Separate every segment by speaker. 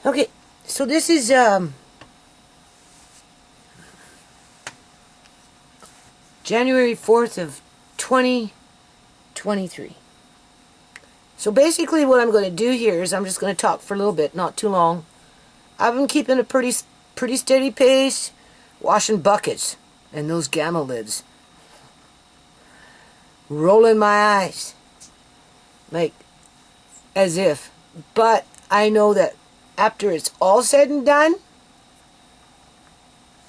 Speaker 1: Okay, so this is January 4th of 2023. So basically what I'm going to do here is I'm just going to talk for a little bit, not too long. I've been keeping a pretty steady pace, washing buckets and those gamma lids. Rolling my eyes, like as if. But I know that after it's all said and done,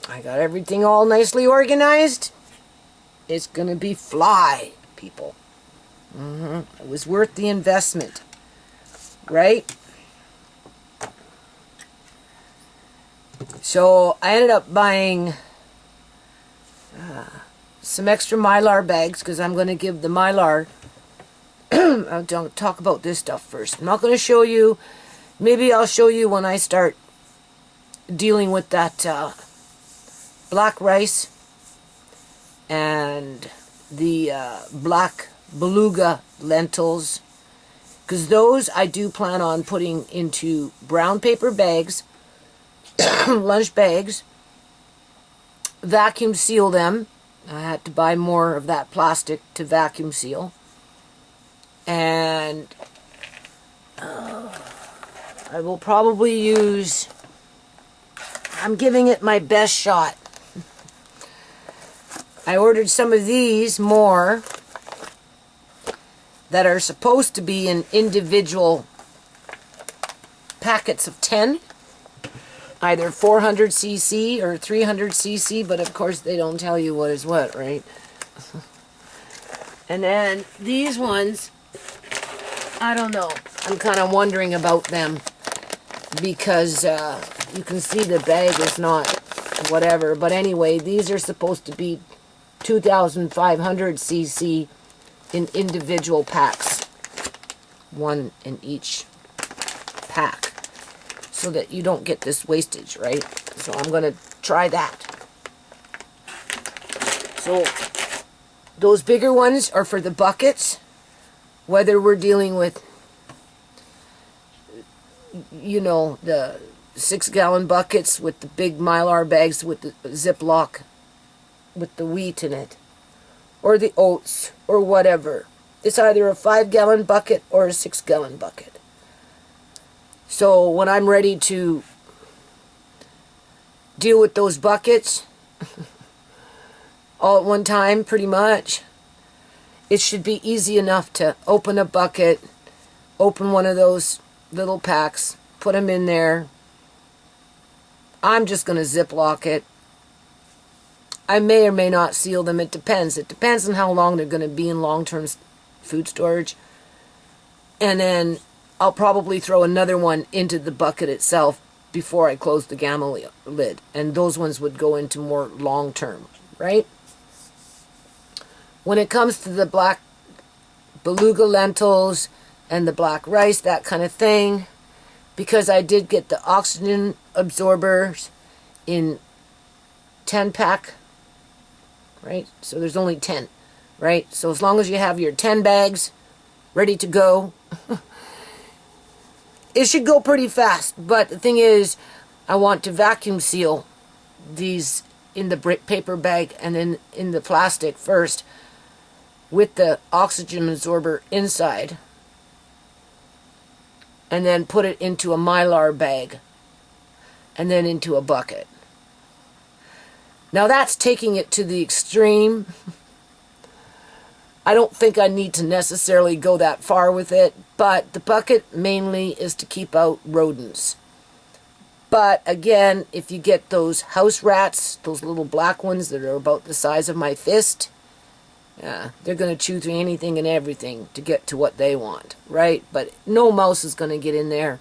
Speaker 1: I got everything all nicely organized. It's going to be fly, people. It was worth the investment, right? So I ended up buying some extra Mylar bags because I'm going to give the Mylar. I'll talk about this stuff first. I'm not going to show you. Maybe I'll show you when I start dealing with that black rice and the black beluga lentils, because those I do plan on putting into brown paper bags, lunch bags, vacuum seal them. I had to buy more of that plastic to vacuum seal, and I will probably use, I'm giving it my best shot. I ordered some of these more that are supposed to be in individual packets of 10, either 400cc or 300cc, but of course they don't tell you what is what, right? And then these ones, I don't know. I'm kind of wondering about them because you can see the bag is not whatever. But anyway, these are supposed to be 2,500cc in individual packs. One in each pack. So that you don't get this wastage, right? So I'm going to try that. So those bigger ones are for the buckets. Whether we're dealing with, you know, the 6-gallon buckets with the big Mylar bags with the Ziploc with the wheat in it, or the oats, or whatever. It's either a 5-gallon bucket or a 6-gallon bucket. So when I'm ready to deal with those buckets all at one time, pretty much, it should be easy enough to open a bucket, open one of those little packs, put them in there. I'm just going to Ziploc it. I may or may not seal them. It depends. It depends on how long they're going to be in long-term food storage. And then I'll probably throw another one into the bucket itself before I close the gamma lid. And those ones would go into more long-term, right? When it comes to the black beluga lentils and the black rice, that kind of thing, because I did get the oxygen absorbers in 10-pack, right? So there's only 10, right? So as long as you have your 10 bags ready to go, it should go pretty fast. But the thing is, I want to vacuum seal these in the paper bag and then in the plastic first with the oxygen absorber inside, and then put it into a Mylar bag and then into a bucket. Now that's taking it to the extreme. I don't think I need to necessarily go that far with it, but the bucket mainly is to keep out rodents. But again, if you get those house rats, those little black ones that are about the size of my fist, they're going to chew through anything and everything to get to what they want, right? But no mouse is going to get in there.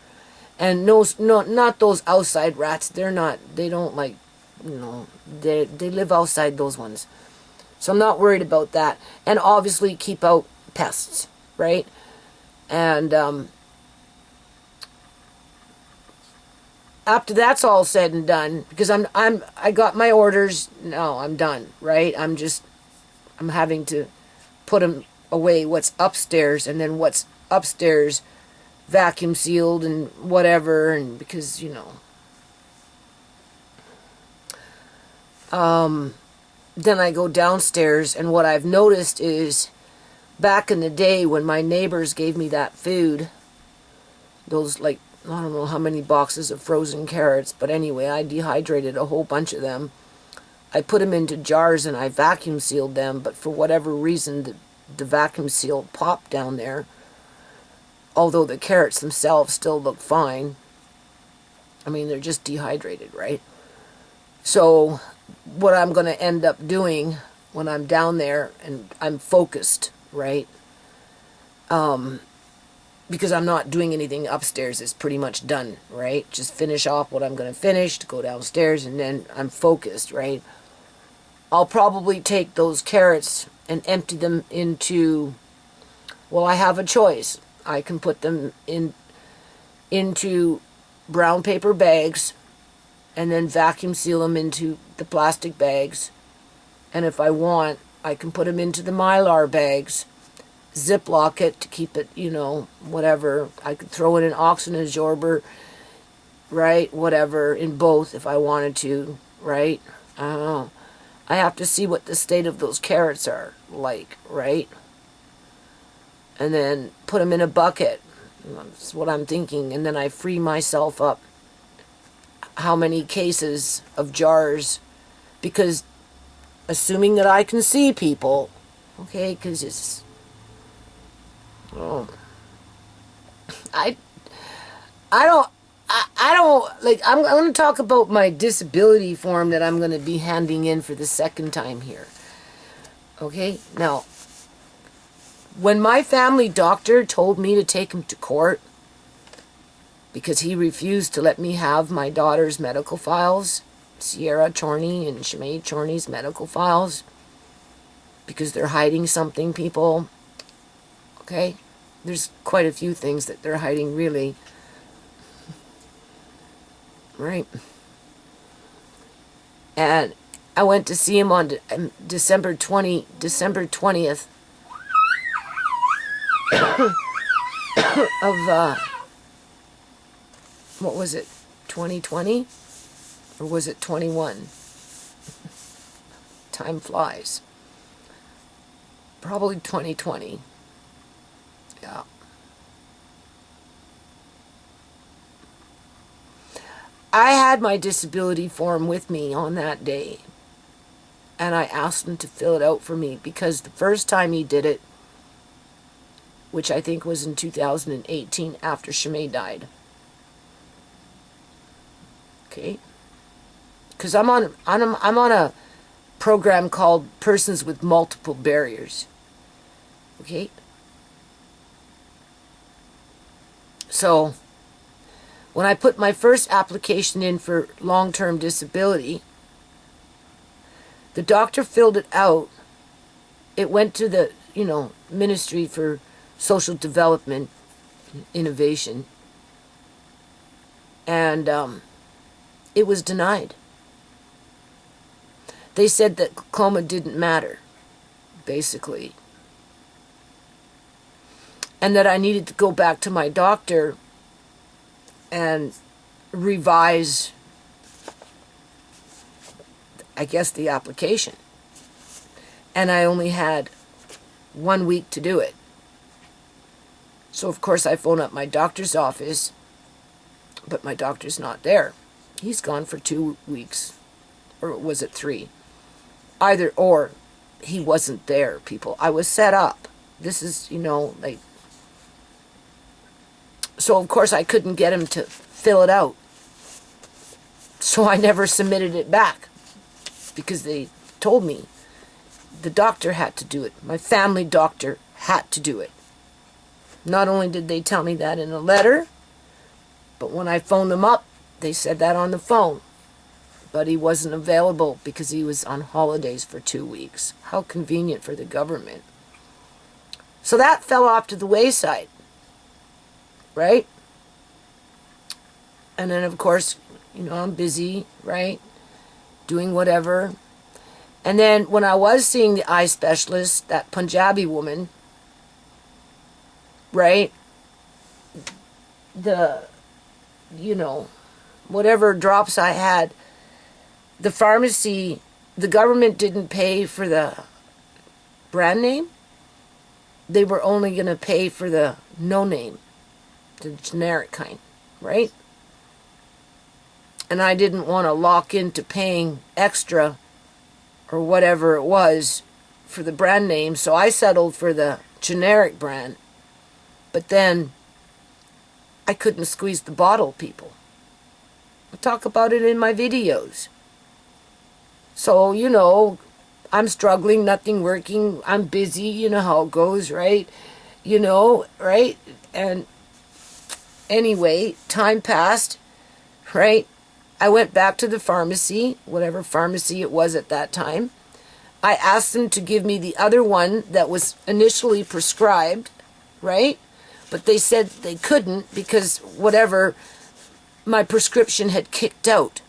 Speaker 1: And not those outside rats. They don't like, you know, they live outside, those ones. So I'm not worried about that. And obviously keep out pests, right? And after that's all said and done, because I got my orders, no, I'm done, right? I'm having to put them away, what's upstairs, and then what's upstairs vacuum sealed and whatever, and because, then I go downstairs, and what I've noticed is back in the day when my neighbors gave me that food, those, like, I don't know how many boxes of frozen carrots, but anyway, I dehydrated a whole bunch of them. I put them into jars and I vacuum sealed them, but for whatever reason, the vacuum seal popped down there, although the carrots themselves still look fine. I mean, they're just dehydrated, right? So what I'm going to end up doing when I'm down there and I'm focused, right? Because I'm not doing anything upstairs, it's pretty much done, right? Just finish off what I'm going to finish, to go downstairs, and then I'm focused, right? I'll probably take those carrots and empty them into, well, I have a choice. I can put them into brown paper bags and then vacuum seal them into the plastic bags. And if I want, I can put them into the Mylar bags, Ziploc it to keep it, whatever. I could throw in an oxygen absorber, right? Whatever, in both if I wanted to, right? I don't know. I have to see what the state of those carrots are like, right? And then put them in a bucket. That's what I'm thinking. And then I free myself up how many cases of jars, because assuming that I can see people, okay, because it's, I don't, like, I'm going to talk about my disability form that I'm going to be handing in for the second time here. Okay, now, when my family doctor told me to take him to court because he refused to let me have my daughter's medical files, Sierra Chorney and Shimei Chorney's medical files, because they're hiding something, people. Okay? There's quite a few things that they're hiding, really. Right? And I went to see him on December 20th of, what was it, 2020? Or was it 21? Time flies. Probably 2020. Yeah. I had my disability form with me on that day, and I asked him to fill it out for me because the first time he did it, which I think was in 2018 after Shimei died. Okay? Because I'm on a program called Persons with Multiple Barriers. Okay? So, when I put my first application in for long-term disability, the doctor filled it out. It went to the, Ministry for Social Development, Innovation, and it was denied. They said that glaucoma didn't matter, basically. And that I needed to go back to my doctor and revise, I guess, the application. And I only had 1 week to do it. So, of course, I phone up my doctor's office, but my doctor's not there. He's gone for 2 weeks. Or was it 3? Either or, he wasn't there, people. I was set up. This is, like... So, of course, I couldn't get him to fill it out. So I never submitted it back. Because they told me the doctor had to do it. My family doctor had to do it. Not only did they tell me that in a letter, but when I phoned them up, they said that on the phone. But he wasn't available because he was on holidays for 2 weeks. How convenient for the government. So that fell off to the wayside. Right? And then, of course, I'm busy, right? Doing whatever. And then when I was seeing the eye specialist, that Punjabi woman, right? the, you know, whatever drops I had, the pharmacy, the government didn't pay for the brand name. They were only going to pay for the no name, the generic kind, right? And I didn't want to lock into paying extra or whatever it was for the brand name, so I settled for the generic brand. But then I couldn't squeeze the bottle, people. I talk about it in my videos. So, you know, I'm struggling, nothing working, I'm busy, you know how it goes, right? You know, right? And anyway, time passed, right? I went back to the pharmacy, whatever pharmacy it was at that time. I asked them to give me the other one that was initially prescribed, right? But they said they couldn't because whatever, my prescription had kicked out.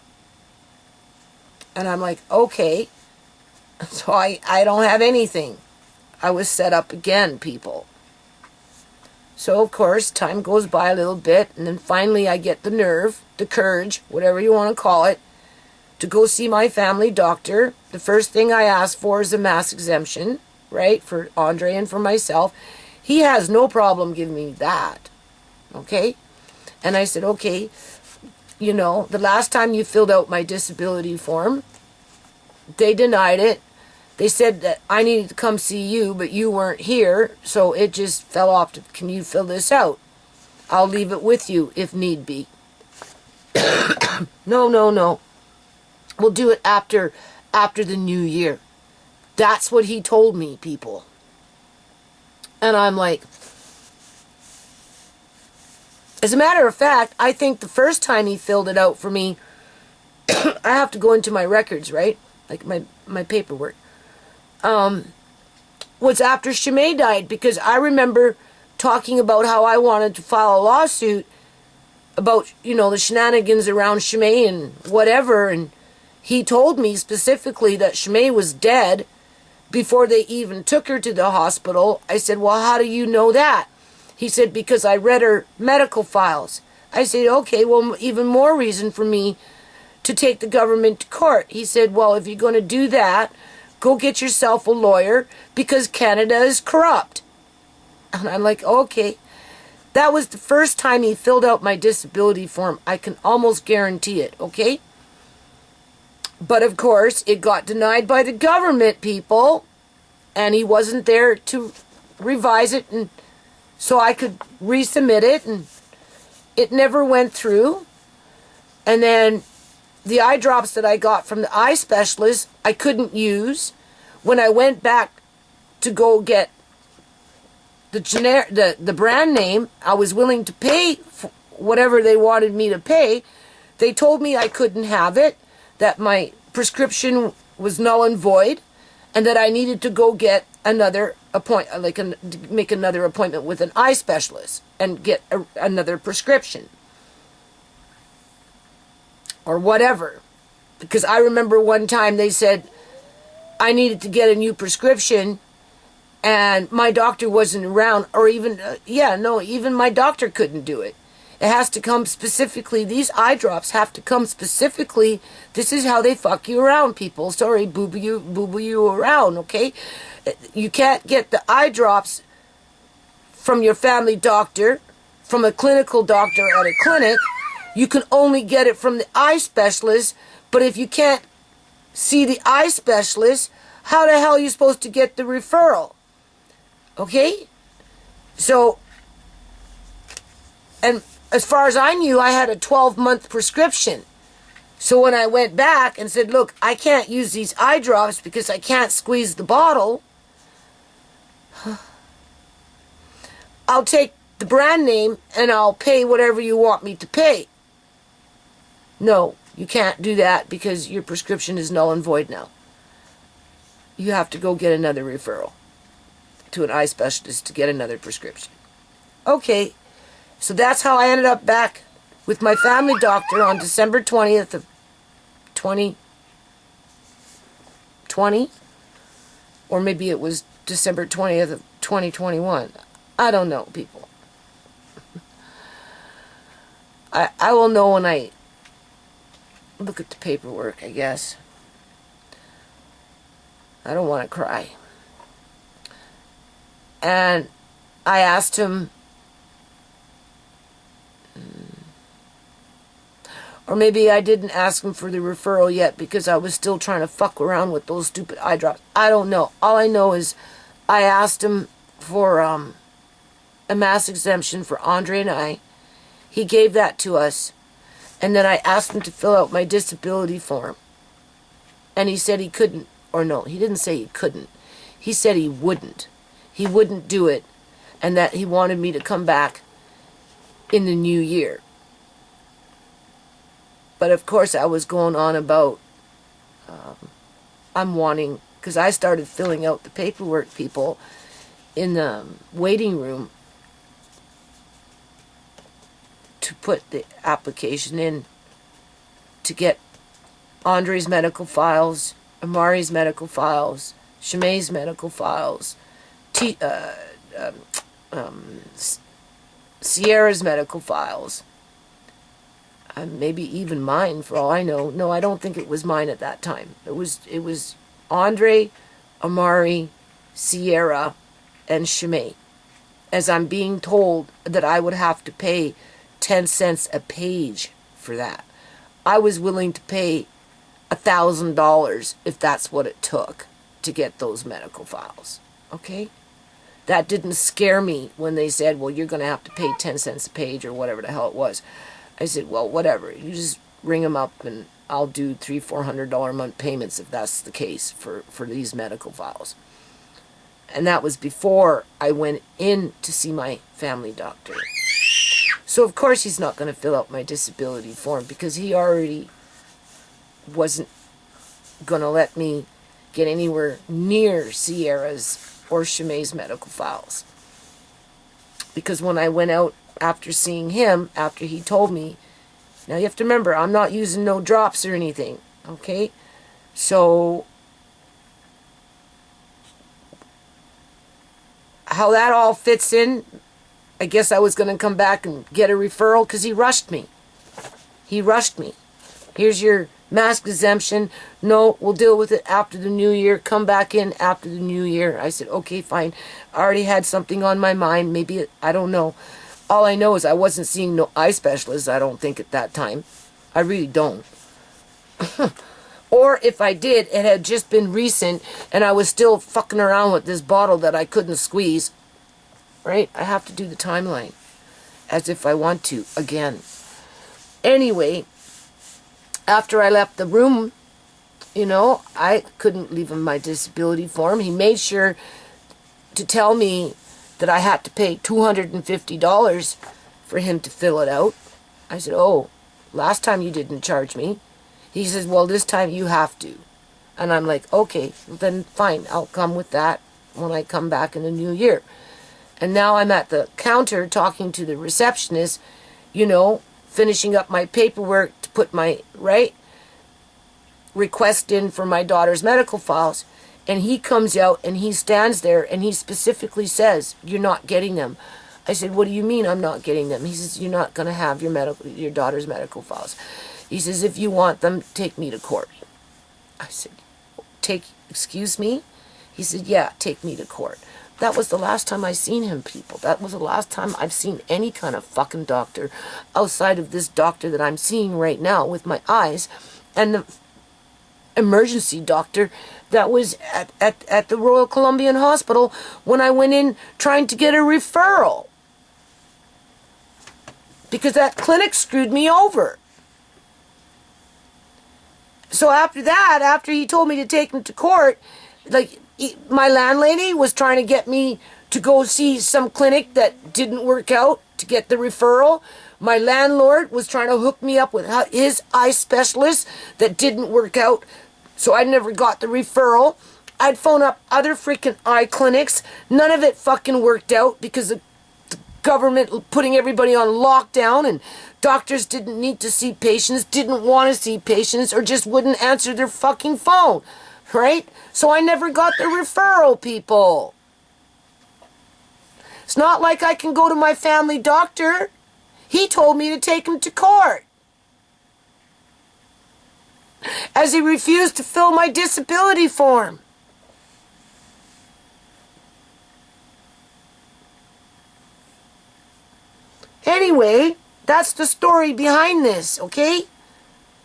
Speaker 1: And I'm like, okay. So I don't have anything. I was set up again, people. So, of course, time goes by a little bit, and then finally I get the nerve, the courage, whatever you want to call it, to go see my family doctor. The first thing I ask for is a mass exemption, right, for Andre and for myself. He has no problem giving me that, okay? And I said, okay, you know, the last time you filled out my disability form, they denied it. They said that I needed to come see you, but you weren't here, so it just fell off. Can you fill this out? I'll leave it with you if need be. No. We'll do it after the new year. That's what he told me, people. And I'm like, as a matter of fact, I think the first time he filled it out for me, I have to go into my records, right? Like my paperwork. Was after Shimei died, because I remember talking about how I wanted to file a lawsuit about, you know, the shenanigans around Shimei and whatever, and he told me specifically that Shimei was dead before they even took her to the hospital. I said, well, how do you know that? He said, because I read her medical files. I said, okay, well, even more reason for me to take the government to court. He said, well, if you're going to do that, go get yourself a lawyer, because Canada is corrupt. And I'm like, okay. That was the first time he filled out my disability form. I can almost guarantee it, okay? But of course, it got denied by the government, people, and he wasn't there to revise it, and so I could resubmit it, and it never went through. And then the eye drops that I got from the eye specialist, I couldn't use. When I went back to go get the brand name, I was willing to pay for whatever they wanted me to pay. They told me I couldn't have it, that my prescription was null and void, and that I needed to go get another make another appointment with an eye specialist and get another prescription or whatever. Because I remember one time they said I needed to get a new prescription, and my doctor wasn't around, or even even my doctor couldn't do it. It has to come specifically, these eye drops have to come specifically. This is how they fuck you around, people. Sorry, boo-boo you around, okay? You can't get the eye drops from your family doctor, from a clinical doctor at a clinic. You can only get it from the eye specialist, but if you can't see the eye specialist, how the hell are you supposed to get the referral? Okay? So, and as far as I knew, I had a 12-month prescription. So when I went back and said, look, I can't use these eye drops because I can't squeeze the bottle, I'll take the brand name and I'll pay whatever you want me to pay. No, you can't do that because your prescription is null and void now. You have to go get another referral to an eye specialist to get another prescription. Okay. So that's how I ended up back with my family doctor on December 20th of 2020. Or maybe it was December 20th of 2021. I don't know, people. I will know when I look at the paperwork, I guess. I don't want to cry. And I asked him, or maybe I didn't ask him for the referral yet because I was still trying to fuck around with those stupid eye drops. I don't know. All I know is I asked him for a mass exemption for Andre and I. He gave that to us. And then I asked him to fill out my disability form. And he said he couldn't. Or no, he didn't say he couldn't. He said he wouldn't. He wouldn't do it. And that he wanted me to come back in the new year. But of course I was going on about, I'm wanting, because I started filling out the paperwork, people, in the waiting room to put the application in to get Andre's medical files, Amari's medical files, Shemai's medical files, Sierra's medical files. Maybe even mine, for all I know. No, I don't think it was mine at that time. It was Andre, Amari, Sierra, and Shemay. As I'm being told that I would have to pay 10 cents a page for that. I was willing to pay $1,000 if that's what it took to get those medical files. Okay? That didn't scare me when they said, well, you're going to have to pay 10 cents a page or whatever the hell it was. I said, well, whatever. You just ring them up and I'll do $300-400 a month payments if that's the case for these medical files. And that was before I went in to see my family doctor. So of course he's not going to fill out my disability form because he already wasn't going to let me get anywhere near Sierra's or Shemai's medical files. Because when I went out after seeing him, after he told me, now you have to remember, I'm not using no drops or anything, okay? So, how that all fits in, I guess I was going to come back and get a referral because he rushed me. He rushed me. Here's your mask exemption. No, we'll deal with it after the new year. Come back in after the new year. I said, okay, fine. I already had something on my mind. Maybe, I don't know. All I know is I wasn't seeing no eye specialist, I don't think, at that time. I really don't. Or if I did, it had just been recent and I was still fucking around with this bottle that I couldn't squeeze. Right? I have to do the timeline as if I want to again. Anyway, after I left the room, you know, I couldn't leave him my disability form. He made sure to tell me that I had to pay $250 for him to fill it out. I said, oh, last time you didn't charge me. He says, well, this time you have to. And I'm like, okay, then fine, I'll come with that when I come back in the new year. And now I'm at the counter talking to the receptionist, you know, finishing up my paperwork to put my, request in for my daughter's medical files. And he comes out and he stands there and he specifically says, you're not getting them. I said, what do you mean I'm not getting them? He says, you're not going to have your daughter's medical files. He says, if you want them, take me to court. I said, excuse me? He said, yeah, take me to court. That was the last time I seen him, people. That was the last time I've seen any kind of fucking doctor outside of this doctor that I'm seeing right now with my eyes. And the emergency doctor that was at the Royal Columbian Hospital when I went in trying to get a referral. Because that clinic screwed me over. So after that, after he told me to take him to court, my landlady was trying to get me to go see some clinic that didn't work out to get the referral. My landlord was trying to hook me up with his eye specialist that didn't work out, so I never got the referral. I'd phone up other freaking eye clinics. None of it fucking worked out because the government putting everybody on lockdown and doctors didn't need to see patients, didn't want to see patients, or just wouldn't answer their fucking phone. Right? So I never got the referral, people. It's not like I can go to my family doctor. He told me to take him to court, as he refused to fill my disability form. Anyway, that's the story behind this, okay?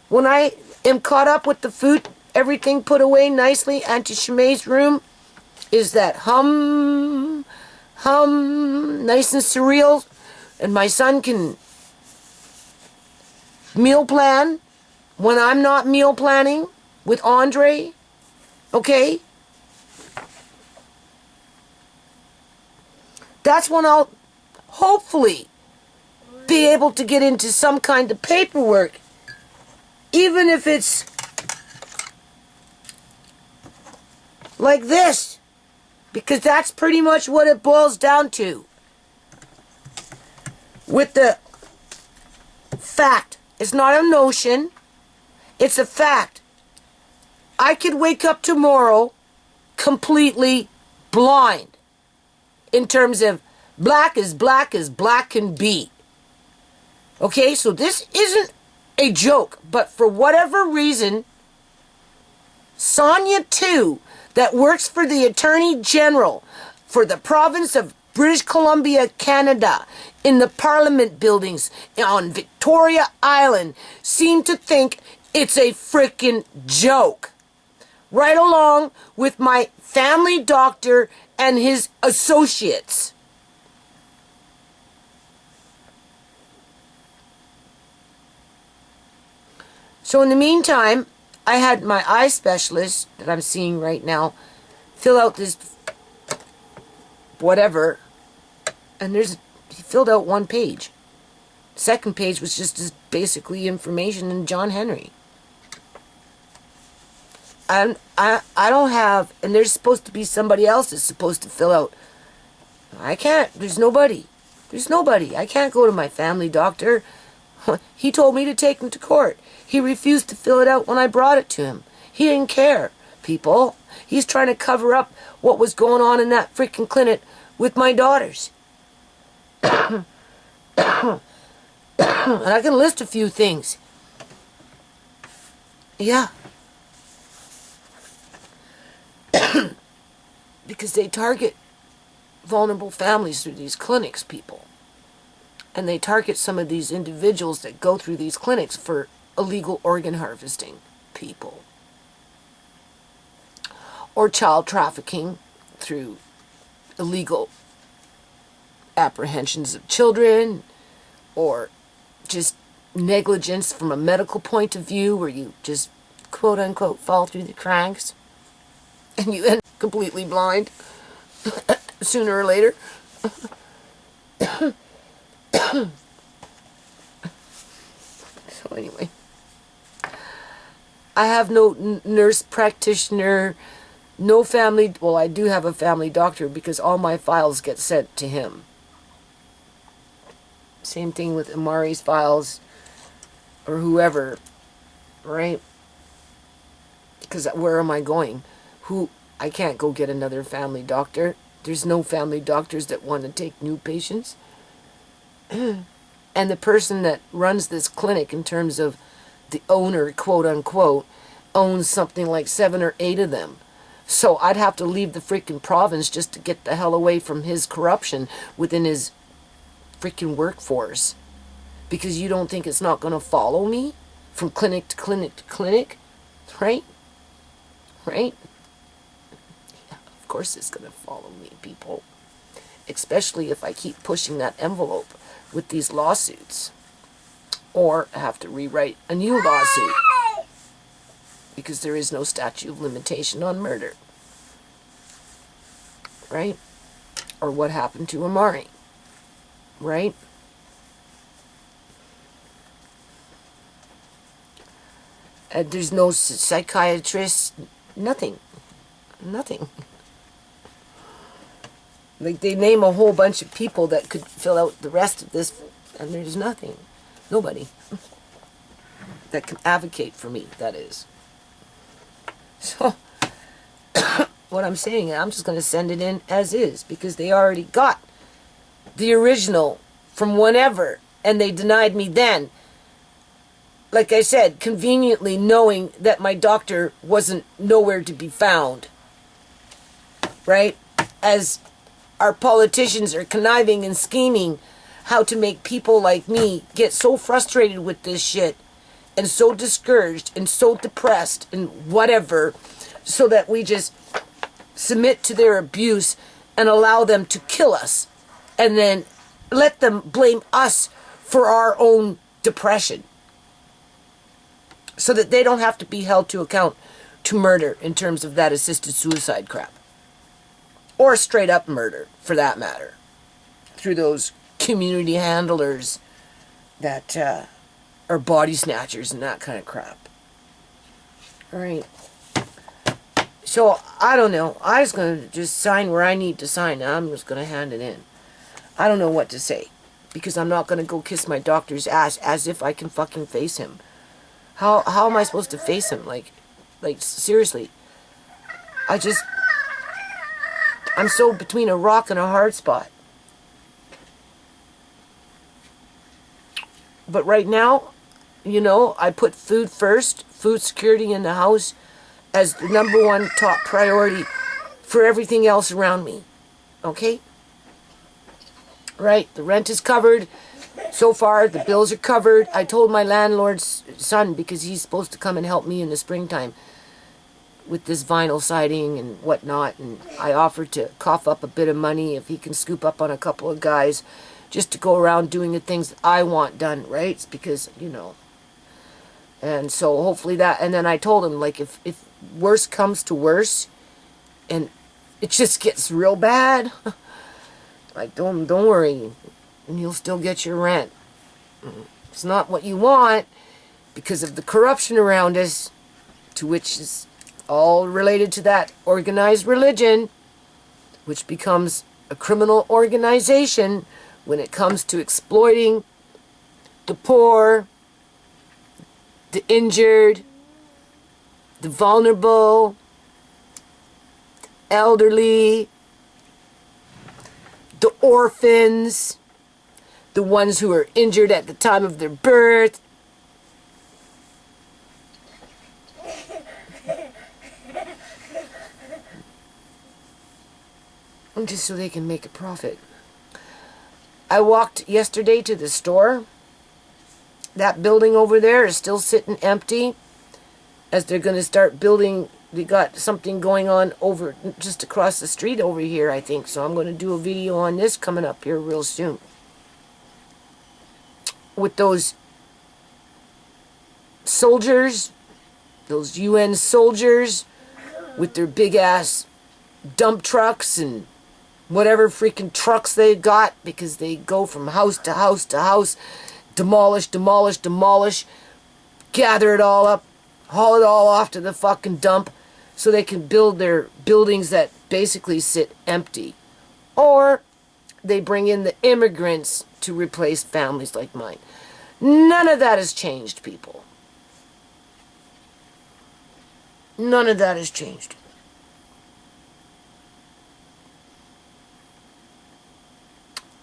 Speaker 1: When I am caught up with the food, everything put away nicely, Auntie Shemay's room is that hum, nice and surreal, and my son can meal plan when I'm not meal planning with Andre, okay? That's when I'll hopefully be able to get into some kind of paperwork, even if it's like this, because that's pretty much what it boils down to. With the fact, it's not a notion, it's a fact. I could wake up tomorrow completely blind in terms of black as black can be. Okay, so this isn't a joke, but for whatever reason, Sonia too, that works for the Attorney General for the province of British Columbia, Canada, in the Parliament buildings on Victoria Island, seem to think it's a frickin' joke. Right along with my family doctor and his associates. So in the meantime, I had my eye specialist that I'm seeing right now fill out this whatever, and he filled out one page. Second page was just basically information in John Henry. And I don't have, and there's supposed to be somebody else that's supposed to fill out. I can't, there's nobody. I can't go to my family doctor. He told me to take him to court. He refused to fill it out when I brought it to him. He didn't care, people. He's trying to cover up what was going on in that freaking clinic with my daughters. And I can list a few things. Yeah. Because they target vulnerable families through these clinics, people. And they target some of these individuals that go through these clinics for illegal organ harvesting, people. Or child trafficking through illegal apprehensions of children, or just negligence from a medical point of view where you just quote unquote fall through the cracks and you end up completely blind sooner or later. So anyway, I have no nurse practitioner, no family, well, I do have a family doctor because all my files get sent to him. Same thing with Amari's files or whoever, right? Because where am I going? I can't go get another family doctor. There's no family doctors that want to take new patients. And the person that runs this clinic, in terms of the owner, quote unquote, owns something like 7 or 8 of them. So I'd have to leave the freaking province just to get the hell away from his corruption within his freaking workforce. Because you don't think it's not going to follow me from clinic to clinic to clinic, right? Right? Yeah, of course it's going to follow me, people. Especially if I keep pushing that envelope with these lawsuits, or have to rewrite a new lawsuit because there is no statute of limitation on murder, right? Or what happened to Amari, right? There's no psychiatrist, nothing. Like, they name a whole bunch of people that could fill out the rest of this, and there's nothing. Nobody that can advocate for me, that is. So, what I'm saying, I'm just going to send it in as is, because they already got the original from whenever, and they denied me then. Like I said, conveniently knowing that my doctor wasn't nowhere to be found. Right? As our politicians are conniving and scheming how to make people like me get so frustrated with this shit and so discouraged and so depressed and whatever, so that we just submit to their abuse and allow them to kill us, and then let them blame us for our own depression, so that they don't have to be held to account to murder in terms of that assisted suicide crap. Or straight up murder, for that matter. Through those community handlers that are body snatchers and that kind of crap. Alright. So, I don't know. I was going to just sign where I need to sign. I'm just going to hand it in. I don't know what to say. Because I'm not going to go kiss my doctor's ass as if I can fucking face him. How am I supposed to face him? Like seriously. I'm so between a rock and a hard spot. But right now, you know, I put food first, food security in the house, as the number one top priority for everything else around me. Okay? Right? The rent is covered. So far, the bills are covered. I told my landlord's son, because he's supposed to come and help me in the springtime with this vinyl siding and whatnot, and I offered to cough up a bit of money if he can scoop up on a couple of guys just to go around doing the things that I want done, right? It's because, you know. And so hopefully that, and then I told him, like, if worse comes to worse and it just gets real bad, like, don't worry, and you'll still get your rent. It's not what you want because of the corruption around us, to which is all related to that organized religion, which becomes a criminal organization when it comes to exploiting the poor, the injured, the vulnerable, the elderly, the orphans, the ones who are injured at the time of their birth. And just so they can make a profit. I walked yesterday to the store. That building over there is still sitting empty, as they're going to start building. They got something going on over just across the street over here, I think. So I'm going to do a video on this coming up here real soon. With those soldiers, those UN soldiers, with their big ass dump trucks and whatever freaking trucks they got, because they go from house to house to house, demolish, demolish, demolish, gather it all up, haul it all off to the fucking dump, so they can build their buildings that basically sit empty. Or they bring in the immigrants to replace families like mine. None of that has changed, people. None of that has changed.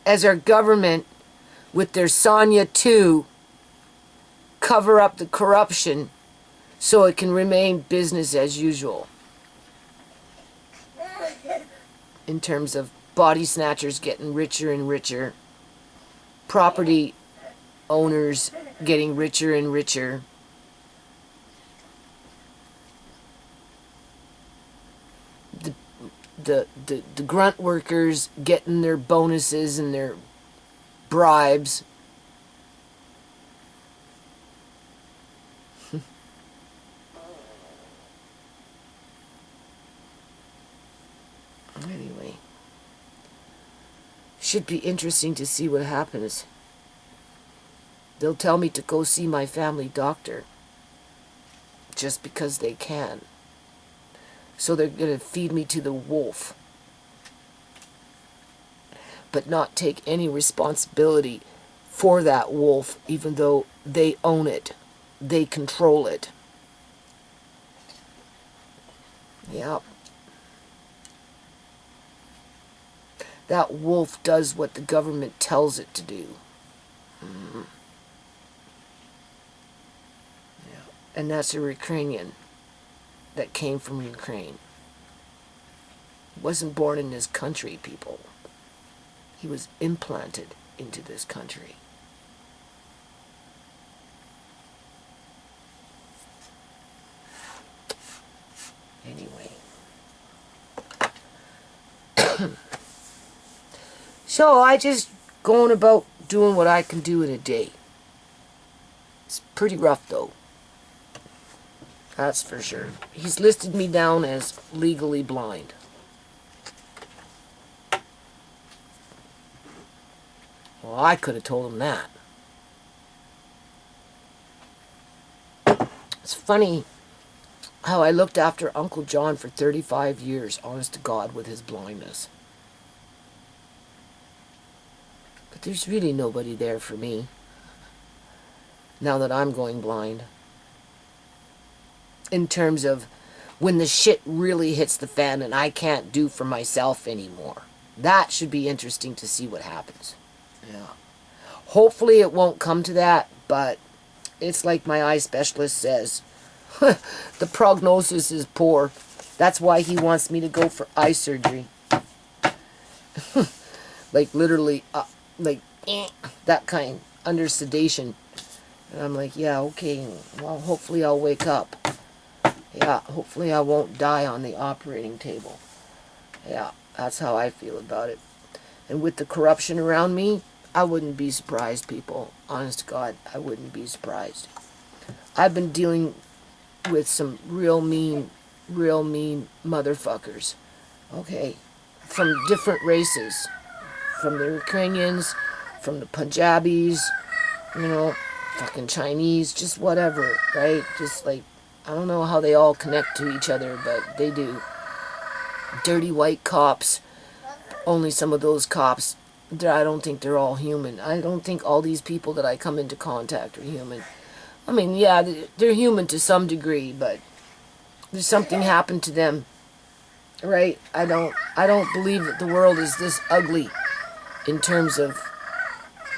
Speaker 1: As our government, with their Sonia 2, cover up the corruption so it can remain business as usual. In terms of body snatchers getting richer and richer, property owners getting richer and richer, the grunt workers getting their bonuses and their bribes. Anyway, should be interesting to see what happens. They'll tell me to go see my family doctor just because they can. So they're going to feed me to the wolf, but not take any responsibility for that wolf, even though they own it. They control it. Yep. That wolf does what the government tells it to do. Mm. Yeah. And that's a Ukrainian that came from Ukraine. He wasn't born in this country, people. He was implanted into this country. Anyway. So I just going about doing what I can do in a day. It's pretty rough though. That's for sure. He's listed me down as legally blind. Well, I could have told him that. It's funny how I looked after Uncle John for 35 years, honest to God, with his blindness. But there's really nobody there for me now that I'm going blind. In terms of when the shit really hits the fan and I can't do for myself anymore. That should be interesting to see what happens. Yeah. Hopefully it won't come to that, but it's like my eye specialist says. The prognosis is poor. That's why he wants me to go for eye surgery. Like literally, that kind, under sedation. And I'm like, yeah, okay, well, hopefully I'll wake up. Yeah, hopefully I won't die on the operating table. Yeah, that's how I feel about it. And with the corruption around me, I wouldn't be surprised, people. Honest to God, I wouldn't be surprised. I've been dealing with some real mean motherfuckers. Okay, from different races. From the Ukrainians, from the Punjabis, you know, fucking Chinese, just whatever, right? Just like, I don't know how they all connect to each other, but they do. Dirty white cops. Only some of those cops, I don't think they're all human. I don't think all these people that I come into contact are human. I mean, yeah, they're human to some degree, but there's something happened to them, right? I don't believe that the world is this ugly in terms of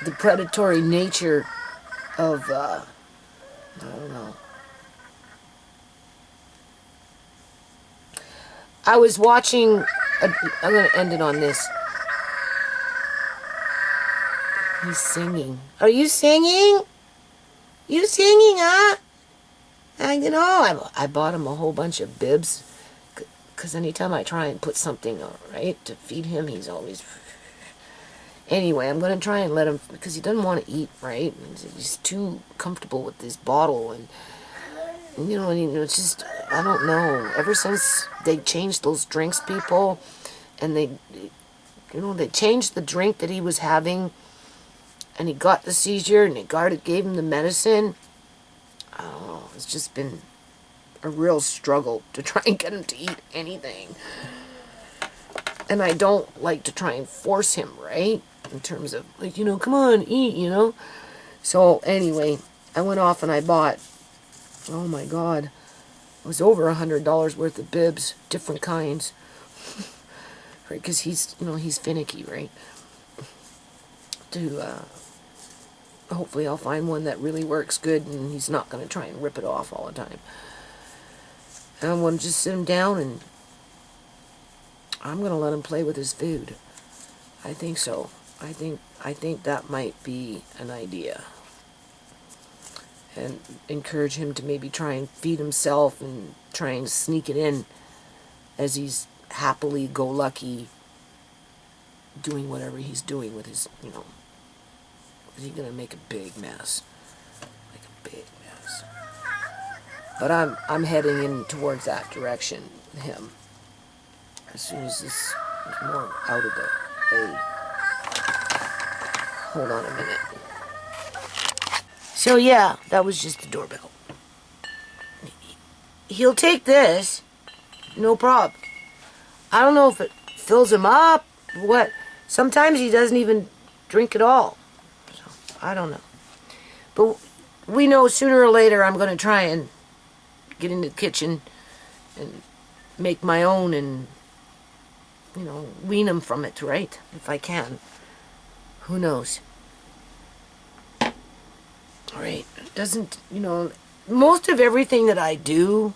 Speaker 1: the predatory nature of, I don't know. I was watching, I'm going to end it on this. He's singing. Are you singing? You singing, huh? You know, I bought him a whole bunch of bibs. Because anytime I try and put something, right, to feed him, he's always... Anyway, I'm going to try and let him, because he doesn't want to eat, right? He's too comfortable with this bottle, and you know, it's just, I don't know. Ever since they changed those drinks, people, and they changed the drink that he was having, and he got the seizure, and they gave him the medicine. Oh, it's just been a real struggle to try and get him to eat anything. And I don't like to try and force him, right? In terms of, like, you know, come on, eat, you know? So, anyway, I went off and I bought, oh my God, it was over $100 worth of bibs, different kinds. Right, because he's, you know, he's finicky, right? Hopefully I'll find one that really works good and he's not going to try and rip it off all the time. And I'm going to just sit him down and I'm going to let him play with his food. I think so. I think that might be an idea. And encourage him to maybe try and feed himself and try and sneak it in as he's happily go lucky doing whatever he's doing with his, you know. He's going to make a big mess. Like a big mess. But I'm heading in towards that direction with him. As soon as this is more out of the way. Hold on a minute. So yeah, that was just the doorbell. He'll take this. No problem. I don't know if it fills him up or what. Sometimes he doesn't even drink at all. So, I don't know. But we know sooner or later I'm going to try and get in the kitchen and make my own and, you know, wean him from it, right? If I can. Who knows? Right? It doesn't, most of everything that I do,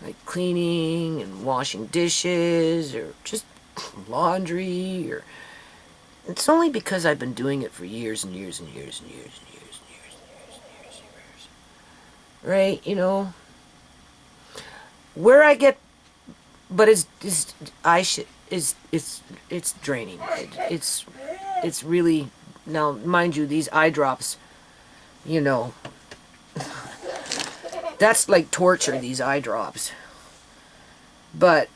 Speaker 1: like cleaning and washing dishes or just laundry, or it's only because I've been doing it for years and years and years and years and years and years and years and years and years. Right? Where I get, but it's draining. It's really, now mind you, these eye drops, that's like torture, these eye drops. But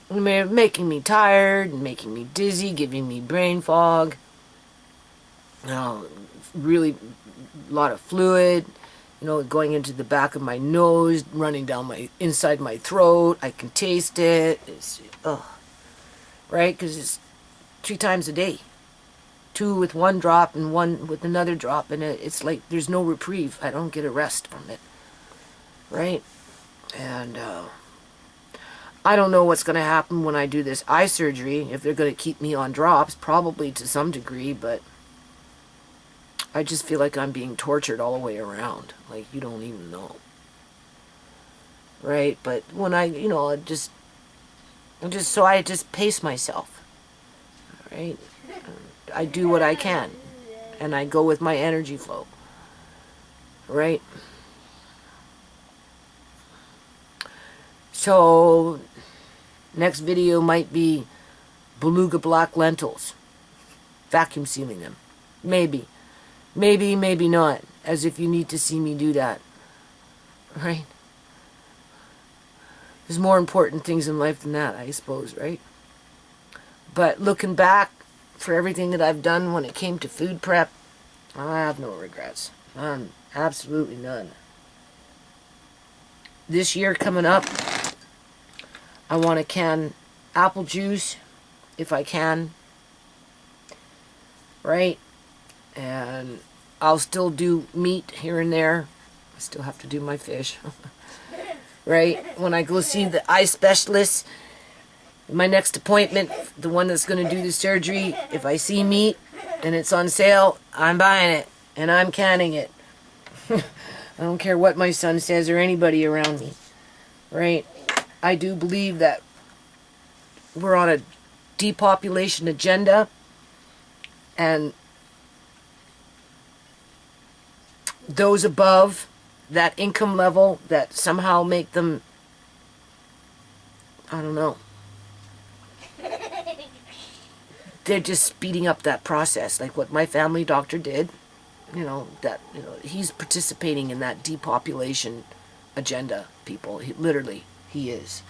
Speaker 1: making me tired, making me dizzy, giving me brain fog. Really a lot of fluid, going into the back of my nose, running down inside my throat. I can taste it. It's, right? Because it's 3 times a day. 2 with one drop and 1 with another drop. And it's like there's no reprieve. I don't get a rest from it. Right? And I don't know what's going to happen when I do this eye surgery, if they're going to keep me on drops, probably to some degree, but I just feel like I'm being tortured all the way around. Like, you don't even know. Right? But when I just pace myself. Right? I do what I can. And I go with my energy flow. Right? So, next video might be beluga black lentils. Vacuum sealing them. Maybe. Maybe, maybe not. As if you need to see me do that. Right? There's more important things in life than that, I suppose, right? But looking back for everything that I've done when it came to food prep, I have no regrets. None. Absolutely none. This year coming up, I want to can apple juice, if I can. Right? And I'll still do meat here and there. I still have to do my fish. Right? When I go see the eye specialist, my next appointment, the one that's going to do the surgery, if I see meat and it's on sale, I'm buying it. And I'm canning it. I don't care what my son says or anybody around me. Right? I do believe that we're on a depopulation agenda, and those above that income level that somehow make them, I don't know, they're just speeding up that process, like what my family doctor did. He's participating in that depopulation agenda, people. Literally, he is.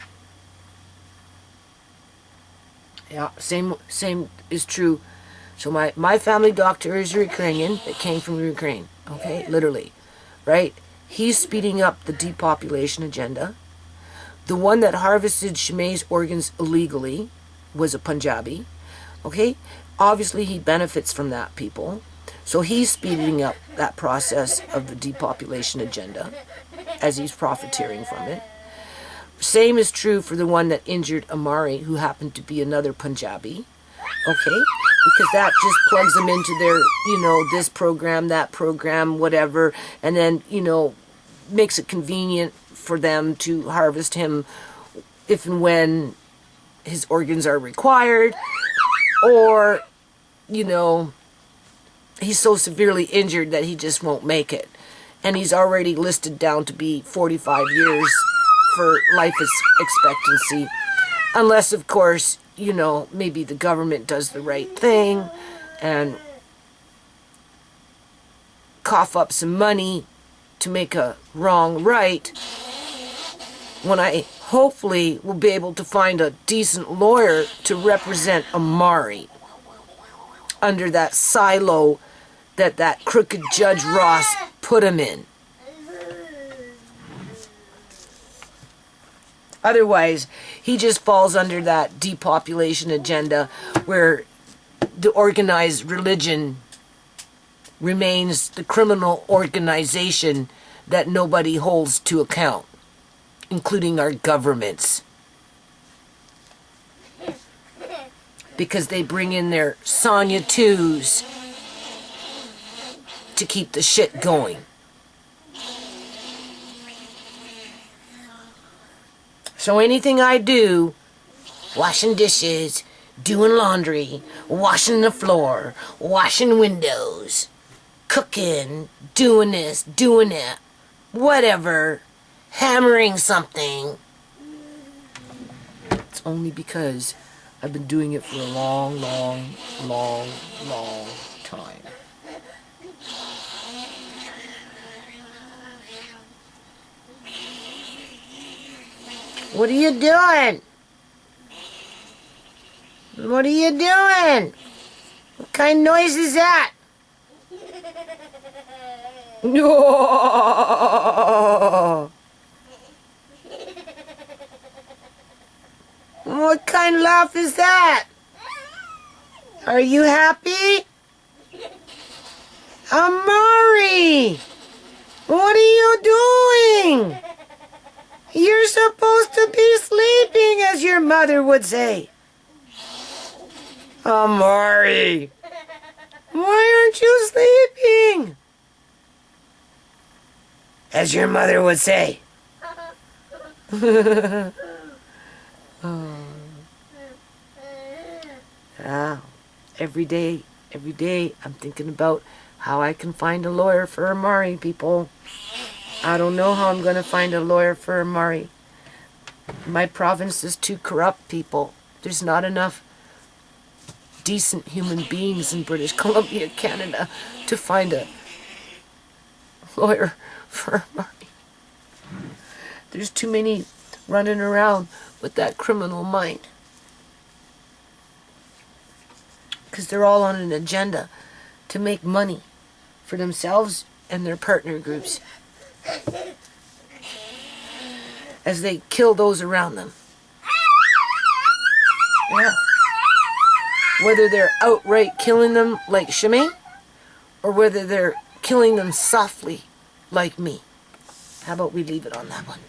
Speaker 1: Yeah, same is true. So my family doctor is Ukrainian. It came from Ukraine. Okay, literally, right? He's speeding up the depopulation agenda. The one that harvested Shimei's organs illegally was a Punjabi. Okay, obviously he benefits from that, people. So he's speeding up that process of the depopulation agenda as he's profiteering from it. Same is true for the one that injured Amari, who happened to be another Punjabi. Okay? Because that just plugs them into their, this program, that program, whatever, and then, makes it convenient for them to harvest him if and when his organs are required, or, he's so severely injured that he just won't make it. And he's already listed down to be 45 years for life expectancy. Unless, of course, maybe the government does the right thing and cough up some money to make a wrong right, when I hopefully will be able to find a decent lawyer to represent Amari under that silo that crooked Judge Ross put him in. Otherwise, he just falls under that depopulation agenda where the organized religion remains the criminal organization that nobody holds to account, including our governments. Because they bring in their Sonya 2s to keep the shit going. So anything I do, washing dishes, doing laundry, washing the floor, washing windows, cooking, doing this, doing that, whatever, hammering something, it's only because I've been doing it for a long, long, long, long time. What are you doing? What are you doing? What kind of noise is that? No. What kind of laugh is that? Are you happy? Amari! What are you doing? You're supposed to be sleeping, as your mother would say. Amari! Why aren't you sleeping? As your mother would say. Every day, I'm thinking about how I can find a lawyer for Amari, people. I don't know how I'm going to find a lawyer for Amari. My province is too corrupt, people. There's not enough decent human beings in British Columbia, Canada, to find a lawyer for Amari. There's too many running around with that criminal mind. Because they're all on an agenda to make money for themselves and their partner groups as they kill those around them. Yeah. Whether they're outright killing them like Shimei, or whether they're killing them softly like me. How about we leave it on that one?